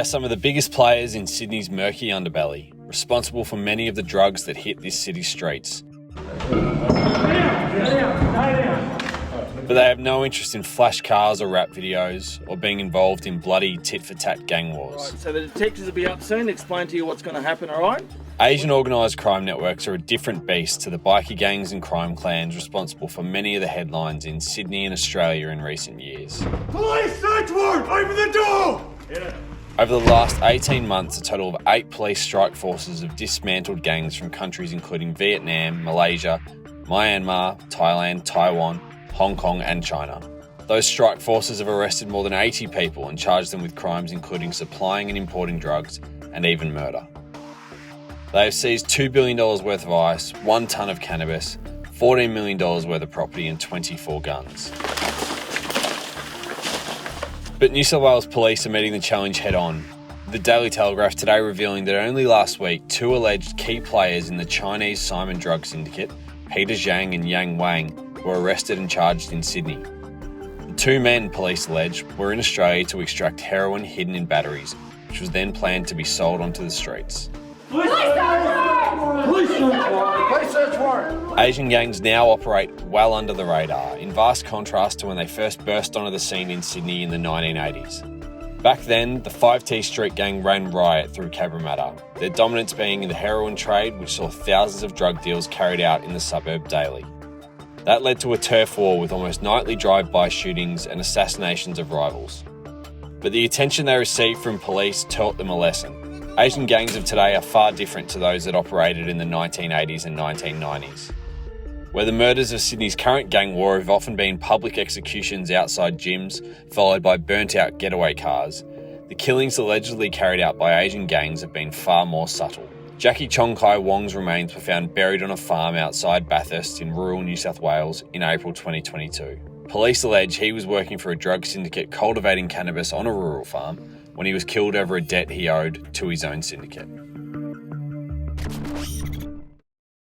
some of the biggest players in Sydney's murky underbelly, responsible for many of the drugs that hit this city's streets. But they have no interest in flash cars or rap videos or being involved in bloody tit-for-tat gang wars. Right, so the detectives will be up soon, explain to you what's going to happen, all right? Asian organised crime networks are a different beast to the bikie gangs and crime clans responsible for many of the headlines in Sydney and Australia in recent years. Police search warrant! Open the door! Yeah. Over the last 18 months, a total of 8 police strike forces have dismantled gangs from countries including Vietnam, Malaysia, Myanmar, Thailand, Taiwan, Hong Kong and China. Those strike forces have arrested more than 80 people and charged them with crimes including supplying and importing drugs and even murder. They have seized $2 billion worth of ice, 1 tonne of cannabis, $14 million worth of property and 24 guns. But New South Wales Police are meeting the challenge head on. The Daily Telegraph today revealing that only last week 2 alleged key players in the Chinese Simon drug syndicate, Peter Zhang and Yang Wang, were arrested and charged in Sydney. The 2 men, police allege, were in Australia to extract heroin hidden in batteries, which was then planned to be sold onto the streets. Police search warrant! Asian gangs now operate well under the radar, in vast contrast to when they first burst onto the scene in Sydney in the 1980s. Back then, the 5T Street Gang ran riot through Cabramatta, their dominance being in the heroin trade, which saw thousands of drug deals carried out in the suburb daily. That led to a turf war with almost nightly drive-by shootings and assassinations of rivals. But the attention they received from police taught them a lesson. Asian gangs of today are far different to those that operated in the 1980s and 1990s. Where the murders of Sydney's current gang war have often been public executions outside gyms, followed by burnt-out getaway cars, the killings allegedly carried out by Asian gangs have been far more subtle. Jackie Chong Kai Wong's remains were found buried on a farm outside Bathurst in rural New South Wales in April 2022. Police allege he was working for a drug syndicate cultivating cannabis on a rural farm when he was killed over a debt he owed to his own syndicate.